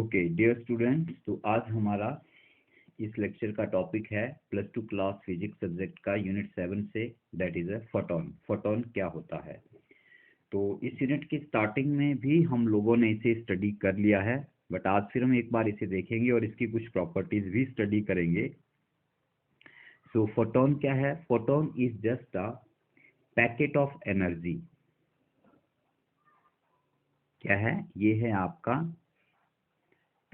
Okay dear students, तो आज हमारा इस लेक्चर का टॉपिक है +2 क्लास फिजिक्स सब्जेक्ट का यूनिट 7 से, that is a photon. Photon क्या होता है? तो इस यूनिट की स्टार्टिंग में भी हम लोगों ने इसे स्टडी कर लिया है, बट आज फिर हम एक बार इसे देखेंगे और इसकी कुछ प्रॉपर्टीज भी स्टडी करेंगे। सो फोटोन क्या है? Photon is just a packet of energy. क्या है? ये है आपका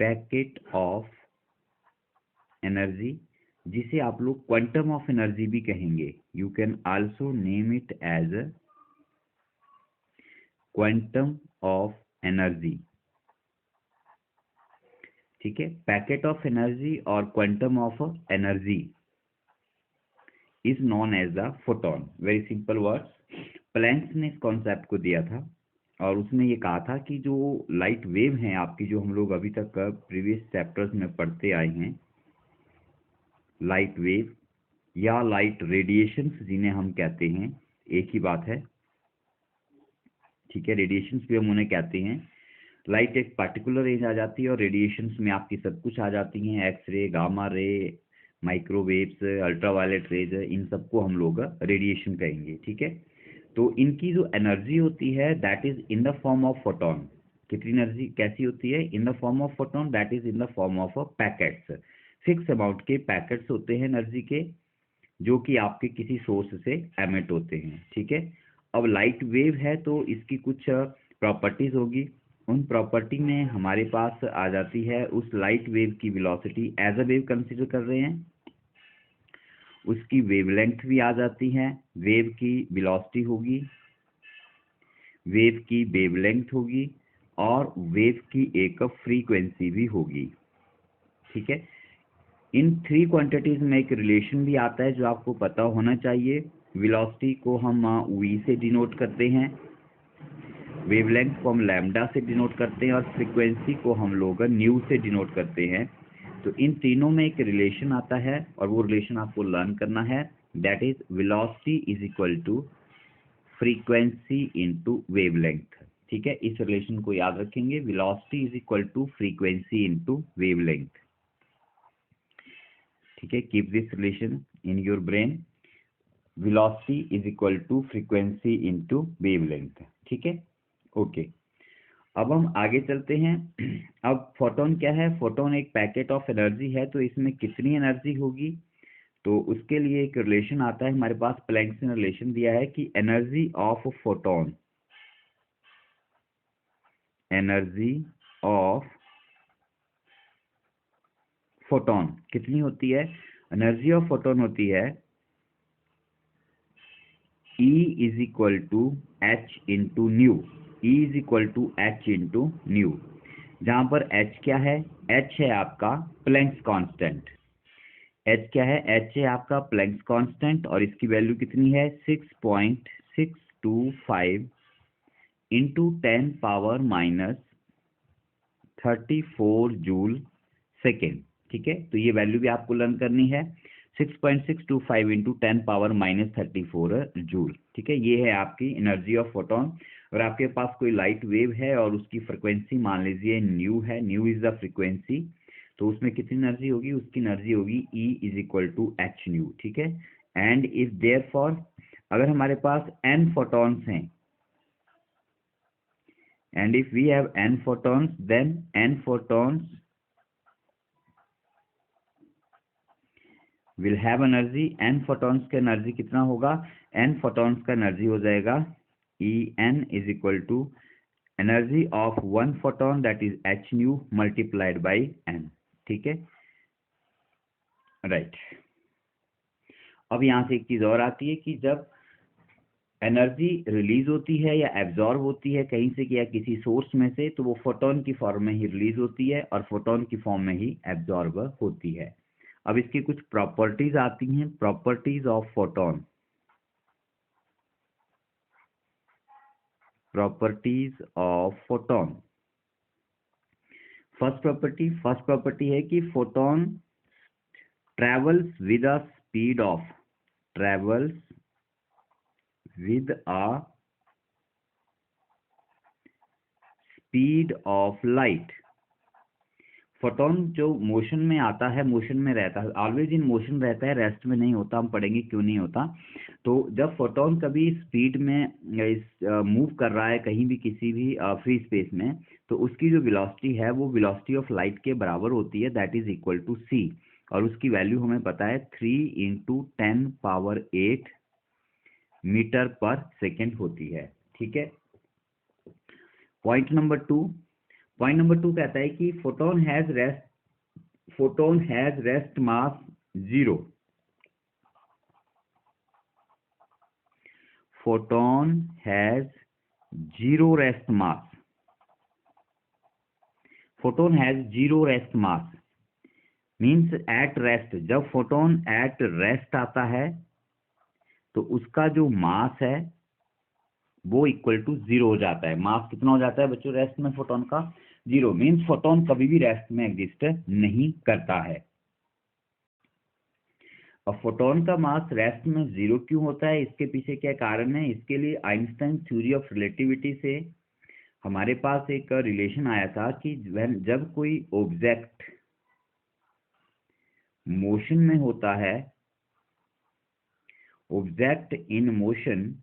पैकेट ऑफ एनर्जी, जिसे आप लोग क्वांटम ऑफ एनर्जी भी कहेंगे। You can also name it as quantum of energy. ठीक है, पैकेट ऑफ एनर्जी और quantum of energy is known as the photon. Very simple words. Planck ने इस कॉन्सेप्ट को दिया था और उसने ये कहा था कि जो लाइट वेव हैं आपकी, जो हम लोग अभी तक प्रीवियस चैप्टर्स में पढ़ते आए हैं, लाइट वेव या लाइट रेडिएशंस जिन्हें हम कहते हैं, एक ही बात है। ठीक है, रेडिएशंस भी हम उन्हें कहते हैं। लाइट एक पार्टिकुलर रेंज आ जाती है और रेडिएशंस में आपकी सब कुछ आ जाती हैं, x ray, gamma ray, microwaves, ultraviolet rays, इन सबको हम लोग रेडिएशन कहेंगे। ठीक है, तो इनकी जो एनर्जी होती है that is in the form of photon. कितनी एनर्जी कैसी होती है? In the form of photon, that is in the form of packets. Fix amount के पैकेट्स होते हैं एनर्जी के, जो कि आपके किसी सोर्स से एमिट होते हैं। ठीक है, अब लाइट वेव है तो इसकी कुछ प्रॉपर्टीज होगी। उन प्रॉपर्टी में हमारे पास आ जाती है उस लाइट वेव की velocity, as a wave consider कर रहे हैं, उसकी वेवलेंथ भी आ जाती है, वेव की वेलोसिटी होगी, वेव की वेवलेंथ होगी और वेव की एक फ्रीक्वेंसी भी होगी। ठीक है, इन थ्री क्वांटिटीज में एक रिलेशन भी आता है जो आपको पता होना चाहिए। वेलोसिटी को हम v से डिनोट करते हैं, वेवलेंथ को हम लैम्डा से डिनोट करते हैं और फ्रीक्वेंसी को हम लोग न्यू से डिनोट करते हैं। तो इन तीनों में एक रिलेशन आता है और वो रिलेशन आपको लर्न करना है, that is velocity is equal to frequency into wavelength. ठीक है, इस रिलेशन को याद रखेंगे, velocity is equal to frequency into wavelength. ठीक है, keep this relation in your brain, velocity is equal to frequency into wavelength. ठीक है, ओके। अब हम आगे चलते हैं। अब फोटोन क्या है? फोटोन एक पैकेट ऑफ एनर्जी है, तो इसमें कितनी एनर्जी होगी? तो उसके लिए एक रिलेशन आता है हमारे पास, प्लैंक ने रिलेशन दिया है कि energy of photon, energy of photon कितनी होती है? एनर्जी ऑफ फोटोन होती है E is equal to H into nu. E is equal to H into nu, जहां पर H क्या है? H है आपका प्लैंक्स कांस्टेंट। H क्या है? H है आपका प्लैंक्स कांस्टेंट और इसकी वैल्यू कितनी है? 6.625 into 10 power minus 34 joule second. ठीक है, तो ये वैल्यू भी आपको लर्न करनी है, 6.625 इंटू 10 पावर माइनस 34 जूल। ठीक है, ये है आपकी एनर्जी ऑफ फोटोन। और आपके पास कोई लाइट वेव है और उसकी फ्रिक्वेंसी मान लीजिए न्यू है, न्यू इज द फ्रिक्वेंसी, तो उसमें कितनी एनर्जी होगी? उसकी एनर्जी होगी E is equal to H nu. ठीक है, एंड इफ देयरफॉर अगर हमारे पास n फोटॉन्स हैं, and if we have n photons, then n photons will have energy। n photons का एनर्जी कितना होगा? n photons का एनर्जी हो जाएगा En is equal to energy of one photon, that is h nu multiplied by n। ठीक है, right. अब यहां से एक चीज और आती है कि जब एनर्जी रिलीज होती है या एब्जॉर्ब होती है कहीं से या किसी सोर्स में से, तो वो फोटोन की फॉर्म में ही रिलीज होती है और फोटोन की फॉर्म में ही एब्जॉर्ब होती है। अब इसकी कुछ प्रॉपर्टीज आती हैं, properties of photon. Properties of photon. First property है कि photon travels with a speed of, travels with a speed of light. Photon जो मोशन में आता है, मोशन में रहता है, ऑलवेज इन मोशन रहता है, रेस्ट में नहीं होता। हम पढ़ेंगे क्यों नहीं होता। तो जब फोटोन कभी स्पीड में मूव कर रहा है कहीं भी, किसी भी फ्री स्पेस में, तो उसकी जो वेलोसिटी है वो वेलोसिटी ऑफ लाइट के बराबर होती है, that is equal to c। और उसकी वैल्यू हमें पता है 3 × 10⁸ मीटर पर सेकेंड होती है। ठीक है। पॉइंट नंबर 2 कहता है कि photon has rest mass 0। Photon has 0 rest mass. Photon has 0 rest mass means eight rest. जब फोटोन एट रेस्ट आता है तो उसका जो मास है वो इक्वल टू 0 हो जाता है। मास कितना हो जाता है बच्चों रेस्ट में फोटोन का? 0। मीन्स फोटोन कभी भी रेस्ट में एग्जिस्ट नहीं करता है। अब फोटोन का मास रेस्ट में 0 क्यों होता है, इसके पीछे क्या कारण है? इसके लिए आइंस्टाइन थ्योरी ऑफ रिलेटिविटी से हमारे पास एक रिलेशन आया था कि जब कोई ऑब्जेक्ट मोशन में होता है, object in motion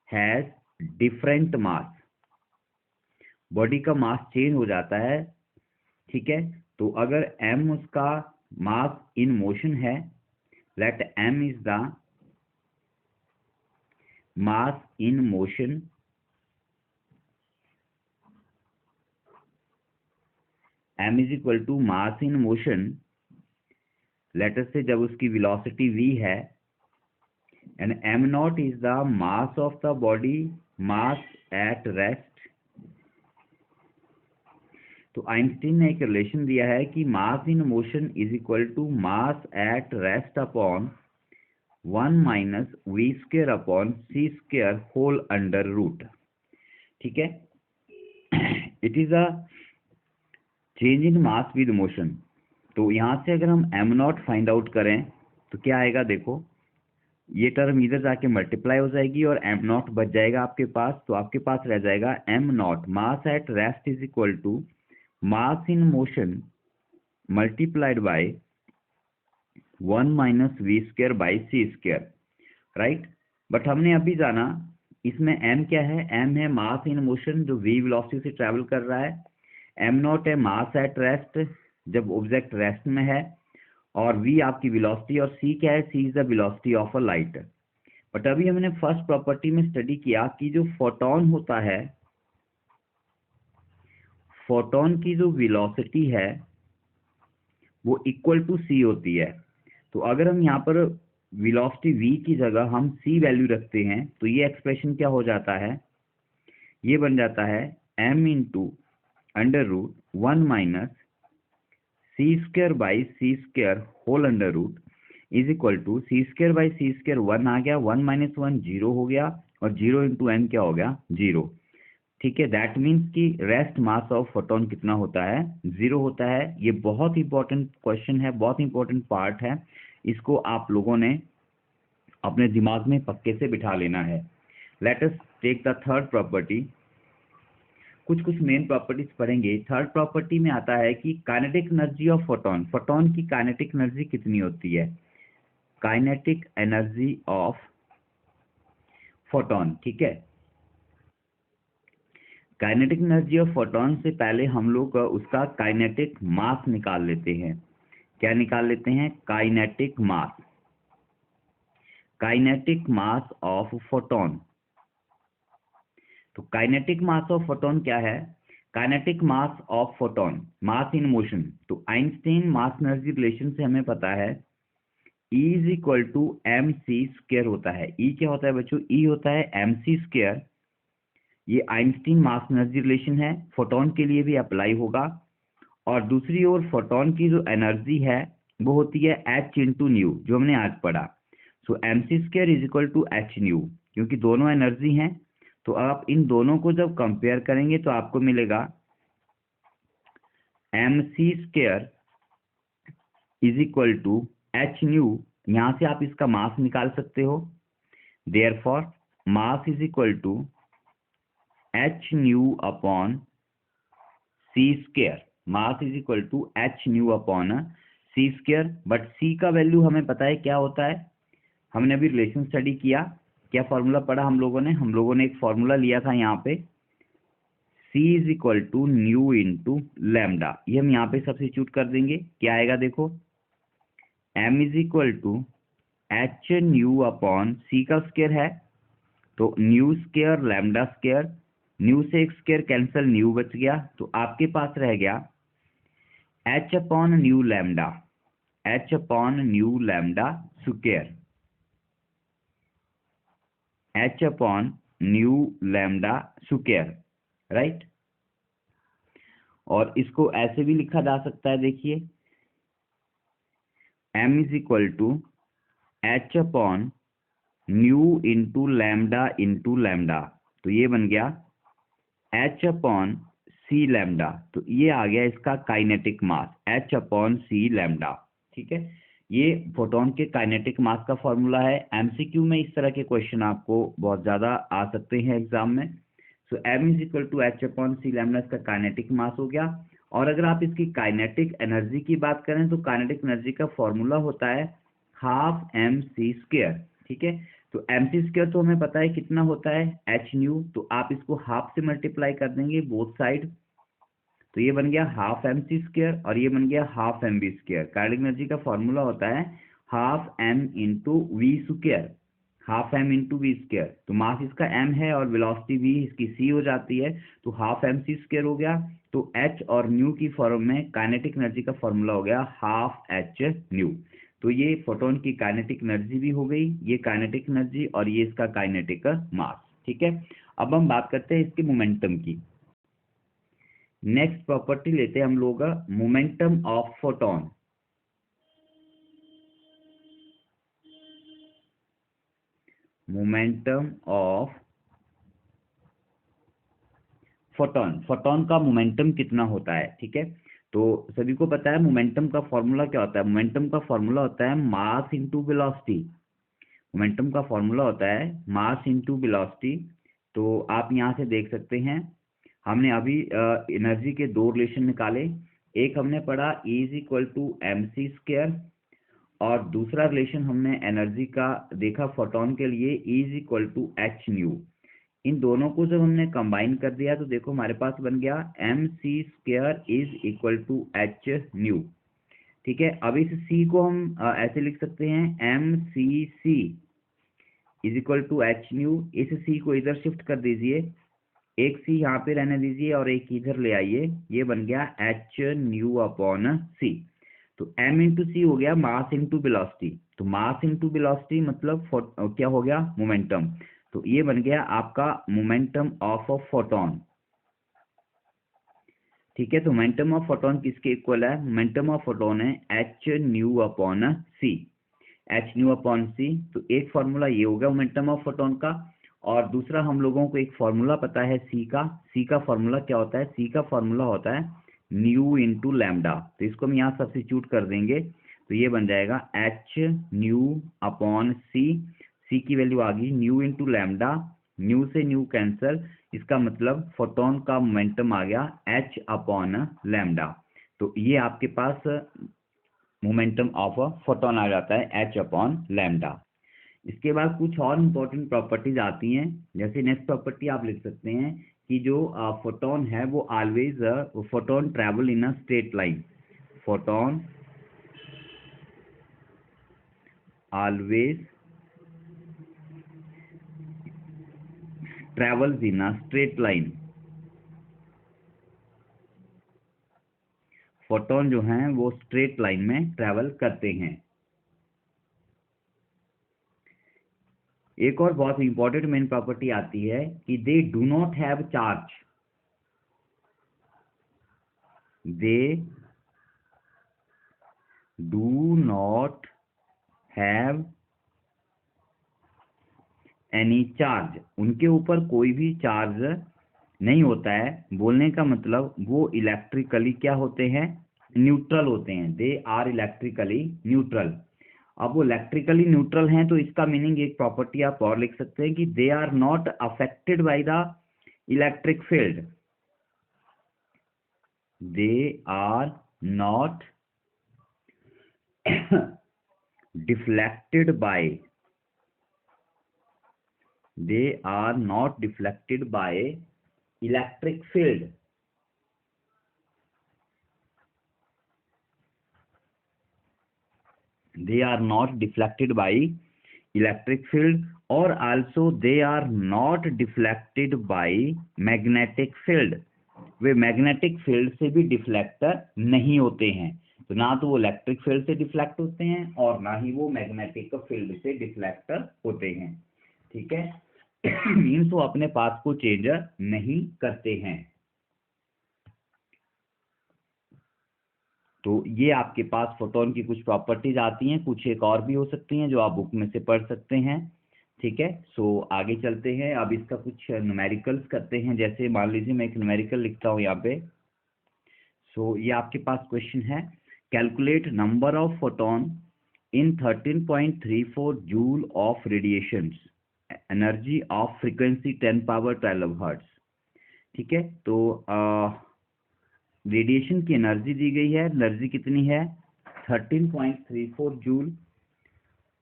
has different mass, body का मास चेंज हो जाता है। ठीक है। तो अगर m उसका मास इन मोशन है, let m is the mass in motion, m is equal to mass in motion, let us say जब उसकी वेलोसिटी v है, and m not is the mass of the body, mass at rest. तो Einstein ने एक relation दिया है कि mass in motion is equal to mass at rest upon 1 - v² upon c² whole under root. ठीक है। It is a change in mass with motion. तो यहां से अगर हम m नॉट फाइंड आउट करें तो क्या आएगा? देखो, ये टर्म इधर जाके मल्टीप्लाई हो जाएगी और m नॉट बच जाएगा आपके पास। तो आपके पास रह जाएगा m naught mass at rest is equal to mass in motion multiplied by 1 - v² by c²। Right. But हमने अभी जाना इसमें m क्या है? m है मास इन मोशन जो v वेलोसिटी से ट्रेवल कर रहा है। m नॉट है मास एट रेस्ट जब ऑब्जेक्ट रेस्ट में है, और v आपकी वेलोसिटी, और c क्या है? c is the velocity of a light. But अभी हमने फर्स्ट प्रॉपर्टी में स्टडी किया कि जो फोटोन होता है, फोटोन की जो वेलोसिटी है वो इक्वल टू c होती है। तो अगर हम यहाँ पर वेलोसिटी v की जगह हम c वैल्यू रखते हैं तो ये एक्सप्रेशन क्या हो जाता है? ये बन जाता है m × √1 - c² by c² whole under root is equal to c² by c² 1 आ गया, 1 - 1 0 हो गया, और 0 × m क्या हो गया? 0। ठीक है। दैट मीन्स कि रेस्ट मास ऑफ फोटोन कितना होता है? 0 होता है। ये बहुत इंपॉर्टेंट क्वेश्चन है, बहुत इंपॉर्टेंट पार्ट है। इसको आप लोगों ने अपने दिमाग में पक्के से बिठा लेना है। Let us take the third property. कुछ मेन प्रॉपर्टीज पढ़ेंगे। थर्ड प्रॉपर्टी में आता है कि kinetic energy of photon, photon की काइनेटिक एनर्जी कितनी होती है? Kinetic energy of photon. ठीक है। काइनेटिक एनर्जी ऑफ फोटोन से पहले हम लोग उसका काइनेटिक मास निकाल लेते हैं। क्या निकाल लेते हैं? Kinetic mass. Kinetic mass of photon. तो काइनेटिक मास ऑफ फोटोन क्या है? Kinetic mass of photon, mass in motion. तो आइंस्टाइन मास एनर्जी रिलेशन से हमें पता है E is equal to mc² होता है। E क्या होता है बच्चों? E होता है mc²। ये आइंस्टाइन मास एनर्जी रिलेशन है, फोटोन के लिए भी अप्लाई होगा। और दूसरी ओर फोटोन की जो एनर्जी है वो होती है h × न्यू, जो हमने आज पढ़ा। So mc² is equal to h nu, क्योंकि दोनों एनर्जी हैं। तो आप इन दोनों को जब कंपेयर करेंगे तो आपको मिलेगा mc² is equal to h nu. यहां से आप इसका मास निकाल सकते हो। Therefore mass is equal to h nu upon c²। Mass is equal to H nu upon C square. But C का वैल्यू हमें पता है क्या होता है, हमने अभी रिलेशन स्टडी किया, क्या फॉर्मूला पढ़ा हम लोगों ने एक फॉर्मूला लिया था यहाँ पे, C is equal to nu into lambda. ये हम यहाँ पे सब्स्टिट्यूट कर देंगे, क्या आएगा देखो, M is equal to H nu upon C का स्क्वायर है तो nu square lambda square, nu से एक स्क्वायर कैंसिल, न्यू बच गया, तो आपके पास रह गया H upon new lambda, H upon new lambda square, H upon new lambda square, right. और इसको ऐसे भी लिखा जा सकता है, देखिए M is equal to H upon nu into lambda, तो ये बन गया एच अपॉन सी लैम्डा, तो ये आ गया इसका काइनेटिक मास एच अपॉन सी लैम्डा। ठीक है, ये फोटोन के काइनेटिक मास का फॉर्मूला है। एमसीक्यू में इस तरह के क्वेश्चन आपको बहुत ज्यादा आ सकते हैं एग्जाम में। So M is equal to H upon C lambda इसका काइनेटिक मास हो गया। और अगर आप इसकी काइनेटिक एनर्जी की बात करें तो काइनेटिक एनर्जी का फॉर्मूला होता है हाफ एम सी स्क्वायर। ठीक है, तो एम सी स्क्वायर तो हमें पता है कितना होता है एच न्यू, तो आप इसको हाफ से मल्टीप्लाई कर देंगे बोथ साइड, तो ये बन गया हाफ एम सी स्क्वायर और ये बन गया half M V square. Kinetic energy का फॉर्मूला होता है half M into V square, half M into V square, तो मास इसका एम है और वेलोसिटी वी इसकी सी हो जाती है, तो हाफ एम सी स्क्वायर हो गया। तो एच और न्यू की फॉर्म में काइनेटिक एनर्जी का फॉर्मूला हो गया हाफ एच न्यू। तो ये फोटोन की काइनेटिक एनर्जी भी हो गई, ये काइनेटिक एनर्जी और ये इसका काइनेटिक मास। ठीक है, अब हम बात करते हैं इसके मोमेंटम की। नेक्स्ट प्रॉपर्टी लेते हैं हम लोग momentum of photon. Momentum of photon, photon का मोमेंटम कितना होता है। ठीक है, तो सभी को पता है मोमेंटम का फॉर्मूला क्या होता है, मोमेंटम का फॉर्मूला होता है मास इंटू वेलोसिटी। मोमेंटम का फॉर्मूला होता है मास इंटू वेलोसिटी। तो आप यहाँ से देख सकते हैं, हमने अभी एनर्जी के दो रिलेशन निकाले, एक हमने पढ़ा E is equal to M C square, और दूसरा रिलेशन हमने एनर्जी का देखा फोटोन के लिए E is equal to H nu. इन दोनों को जब हमने कंबाइन कर दिया तो देखो हमारे पास बन गया M C square is equal to H nu. ठीक है, अब इस C को हम ऐसे लिख सकते हैं M C C is equal to H nu. इस C को इधर शिफ्ट कर दीजिए, एक C यहाँ पे रहने दीजिए और एक इधर ले आइए, ये बन गया एच न्यू अपॉन सी। तो m इंटू सी हो गया मास इंटू वेलोसिटी, तो मास इंटू वेलोसिटी मतलब क्या हो गया मोमेंटम, तो ये बन गया आपका मोमेंटम ऑफ अ फोटोन। ठीक है, तो मोमेंटम ऑफ फोटोन किसके इक्वल है, मोमेंटम ऑफ फोटोन है एच न्यू अपॉन सी, एच न्यू अपॉन सी। तो एक फॉर्मूला ये हो गया मोमेंटम ऑफ फोटोन का, और दूसरा हम लोगों को एक फॉर्मूला पता है सी का फॉर्मूला क्या होता है, सी का फॉर्मूला होता है न्यू इंटू लैम्डा। तो इसको हम यहाँ सब्स्टिट्यूट कर देंगे, तो ये बन जाएगा एच न्यू अपॉन सी की वैल्यू आ गई न्यू इंटू लैम्डा, न्यू से न्यू कैंसल, इसका मतलब फोटोन का मोमेंटम आ गया एच अपॉन लैम्डा। तो ये आपके पास मोमेंटम ऑफ अ फोटोन आ जाता है एच अपॉन लैम्डा। इसके बाद कुछ और इंपॉर्टेंट प्रॉपर्टीज आती हैं, जैसे नेक्स्ट प्रॉपर्टी आप लिख सकते हैं कि जो फोटोन है वो always photon travel in a straight line, photon always travels in a straight line. Photon जो हैं वो स्ट्रेट लाइन में ट्रैवल करते हैं। एक और बहुत इंपॉर्टेंट मेन प्रॉपर्टी आती है कि they do not have charge, they do not have any charge, उनके ऊपर कोई भी चार्ज नहीं होता है। बोलने का मतलब वो इलेक्ट्रिकली क्या होते हैं, न्यूट्रल होते हैं, दे आर इलेक्ट्रिकली न्यूट्रल। अब वो इलेक्ट्रिकली न्यूट्रल हैं तो इसका मीनिंग एक प्रॉपर्टी आप और लिख सकते हैं कि they are not affected by the electric field, they are not deflected by electric field. They are not deflected by electric field, or also they are not deflected by magnetic field. Way magnetic field से भी deflector नहीं होते हैं। तो ना तो वो electric field से डिफ्लेक्ट होते हैं और ना ही वो मैग्नेटिक फील्ड से डिफ्लेक्टर होते हैं। ठीक है, मीन्स वो अपने पाथ को चेंज नहीं करते हैं। तो ये आपके पास फोटोन की कुछ प्रॉपर्टीज आती हैं, कुछ एक और भी हो सकती हैं जो आप बुक में से पढ़ सकते हैं। ठीक है, सो आगे चलते हैं। अब इसका कुछ न्यूमेरिकल्स करते हैं। जैसे मान लीजिए मैं एक न्यूमेरिकल लिखता हूँ यहाँ पे। सो ये आपके पास क्वेश्चन है, calculate number of photon in 13.34 joule of radiations, energy of frequency 10 power 12 hertz. ठीक है, तो रेडिएशन की एनर्जी दी गई है। एनर्जी कितनी है? 13.34 जूल,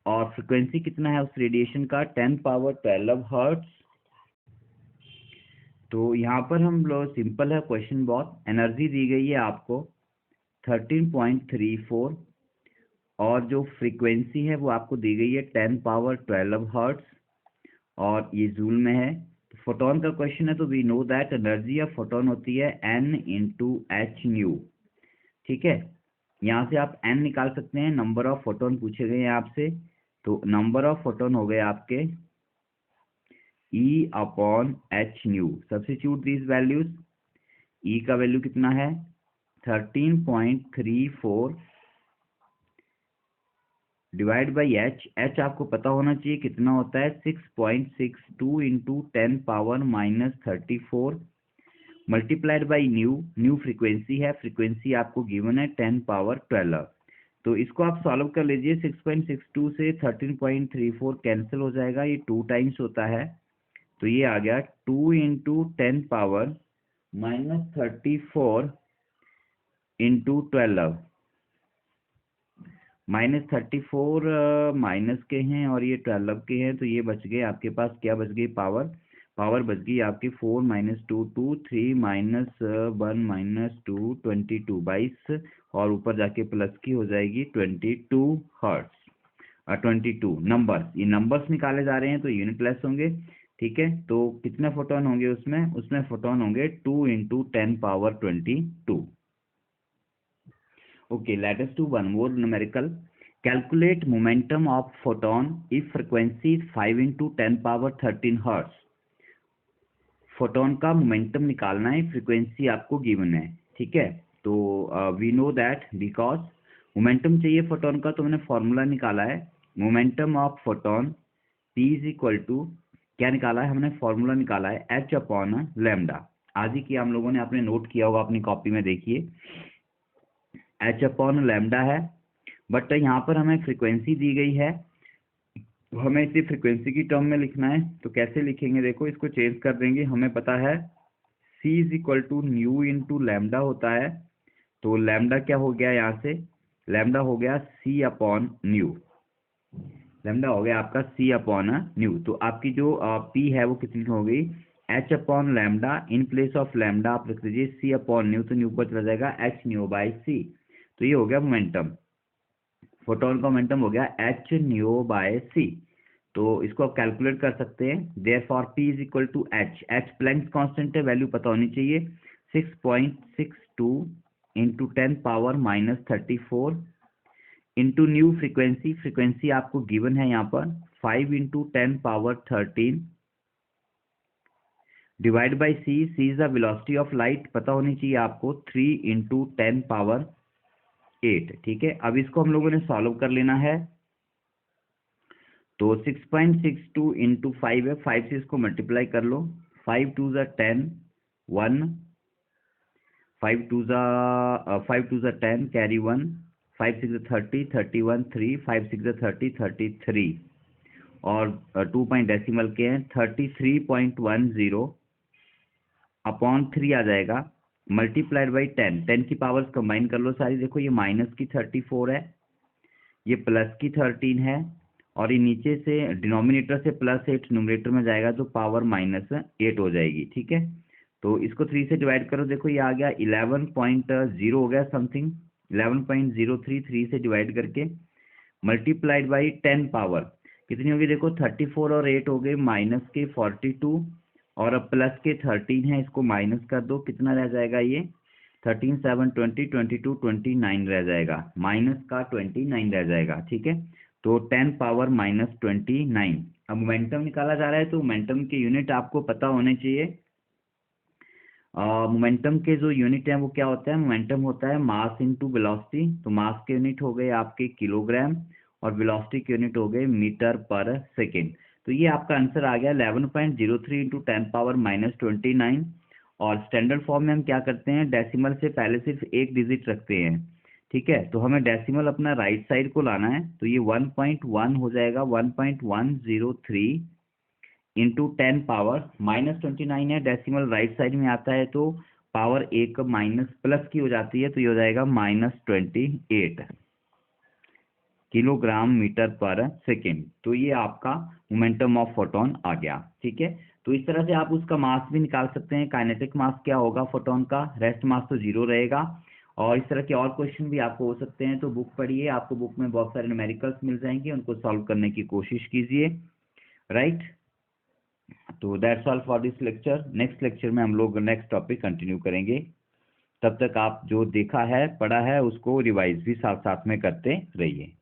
और फ्रीक्वेंसी कितना है उस रेडिएशन का? 10 पावर 12 हर्ट्ज। तो यहाँ पर हम लोग, सिंपल है क्वेश्चन बहुत। एनर्जी दी गई है आपको 13.34, और जो फ्रीक्वेंसी है वो आपको दी गई है 10 पावर 12 हर्ट्ज, और ये जूल में है। तो फोटोन का क्वेश्चन है, तो we know that energy of photon होती है n इंटू एच न्यू। ठीक है, यहाँ से आप n निकाल सकते हैं। नंबर ऑफ फोटोन पूछे गए हैं आपसे, तो नंबर ऑफ फोटोन हो गए आपके E upon H new. Substitute these values. E का वैल्यू कितना है? 13.34 डिवाइड बाई एच। एच आपको पता होना चाहिए कितना होता है, 6.62 into 10 power minus 34 multiplied by new. New frequency है, फ्रीक्वेंसी आपको गिवन है 10 पावर 12। तो इसको आप सॉल्व कर लीजिए। 6.62 से 13.34 कैंसिल हो जाएगा, ये 2 टाइम्स होता है, तो ये आ गया 2 into 10 power minus 34 into 12। -34 minus के हैं और ये 12 के हैं, तो ये बच गए आपके पास, क्या बच गई? पावर। पावर बच गई आपकी 4 माइनस 2 2, 3 माइनस 1 माइनस 2, 22 22, और ऊपर जाके प्लस की हो जाएगी 22 हर्ट्ज। 22 नंबर्स, ये नंबर्स निकाले जा रहे हैं तो यूनिट लेस होंगे। ठीक है, तो कितने फोटोन होंगे उसमें? उसमें फोटोन होंगे 2 into 10 power 22। Okay, let us do one more numerical. Calculate momentum of photon if frequency is 5 into 10 power 13 hertz. Photon का मोमेंटम निकालना है, फ्रीक्वेंसी आपको गिवन है। ठीक है, तो we know that because momentum चाहिए फोटोन का, तो मैंने फॉर्मूला निकाला है momentum of photon P is equal to, क्या निकाला है हमने? फॉर्मूला निकाला है H अपॉन लैम्डा। आज ही किया हम लोगों ने, आपने नोट किया होगा अपनी कॉपी में, देखिए H अपॉन लैम्डा है, बट यहाँ पर हमें फ्रीक्वेंसी दी गई है, हमें इसे फ्रीक्वेंसी की टर्म में लिखना है। तो कैसे लिखेंगे? देखो, इसको चेंज कर देंगे। हमें पता है C is equal to nu into lambda होता है, तो लैम्डा क्या हो गया यहाँ से? लैम्डा हो गया C अपॉन न्यू। लैम्डा हो गया आपका C अपॉन न्यू। तो आपकी जो P है वो कितनी हो गई? H upon lambda. In place of lambda आप रख दीजिए C अपॉन न्यू, तो न्यू पर चला जाएगा H न्यू बाई C। तो ये हो गया मोमेंटम, फोटोन का मोमेंटम हो गया H न्यू बाय C। तो इसको आप कैलकुलेट कर सकते हैं। Therefore P is equal to H। H Planck's constant है, वैल्यू पता होनी चाहिए। 6.62 into 10 power minus 34 into nu frequency. Frequency आपको गिवन है यहाँ पर 5 into 10 power 13 divide by C। C is the velocity of light, पता होनी चाहिए आपको, 3 इंटू 10 पावर 8। ठीक है, अब इसको हम लोगों ने सॉल्व कर लेना है। तो 6.62 इंटू 5 है, 5 से इसको मल्टीप्लाई कर लो। 5 टू ज़ा 10 1, 5 टू ज़ा 10 कैरी 1, 5 6 30 31 3, 5 6 30 33, और 2 पॉइंट डेसिमल के हैं, 33.10 अपॉन 3 आ जाएगा। मल्टीप्लाइड बाई 10, 10 की पावर्स कंबाइन कर लो सारी। देखो ये माइनस की 34 है, ये प्लस की 13 है, और ये नीचे से डिनोमिनेटर से +8 न्यूमरेटर में जाएगा तो पावर -8 हो जाएगी। ठीक है, तो इसको 3 से डिवाइड करो। देखो ये आ गया 11.0 हो गया समथिंग, 11.03 3 से डिवाइड करके मल्टीप्लाइड बाई 10 पावर कितनी होगी। देखो 34 और 8 हो गए माइनस के 42, और अब प्लस के 13 है, इसको माइनस कर दो, कितना रह जाएगा ये 13 7 20 22 29 रह जाएगा, माइनस का 29 रह जाएगा। ठीक है, तो 10 पावर -29। अब मोमेंटम निकाला जा रहा है, तो मोमेंटम के यूनिट आपको पता होने चाहिए। मोमेंटम के जो यूनिट है वो क्या होता है, मोमेंटम होता है मास इनटू वेलोसिटी। तो मास के यूनिट हो गए आपके किलोग्राम, और वेलोसिटी के यूनिट हो गए मीटर पर सेकेंड। तो ये आपका आंसर आ गया 11.03 इंटू 10 पावर -29। और स्टैंडर्ड फॉर्म में हम क्या करते हैं, डेसिमल से पहले सिर्फ एक डिजिट रखते हैं। ठीक है, तो हमें डेसिमल अपना राइट साइड को लाना है, तो ये 1.1 हो जाएगा, 1.103 इंटू 10 पावर -29 है, डेसिमल राइट साइड में आता है तो पावर एक माइनस प्लस की हो जाती है, तो ये हो जाएगा -28 किलोग्राम मीटर पर सेकेंड। तो ये आपका मोमेंटम ऑफ फोटोन आ गया। ठीक है, तो इस तरह से आप उसका मास भी निकाल सकते हैं, काइनेटिक मास क्या होगा फोटोन का, रेस्ट मास तो 0 रहेगा। और इस तरह के और क्वेश्चन भी आपको हो सकते हैं, तो बुक पढ़िए, आपको बुक में बहुत सारे न्यूमेरिकल्स मिल जाएंगे, उनको सॉल्व करने की कोशिश कीजिए। राइट, तो that's all for this lecture. Next lecture में हम लोग नेक्स्ट टॉपिक कंटिन्यू करेंगे। तब तक आप जो देखा है पढ़ा है उसको रिवाइज भी साथ साथ में करते रहिए।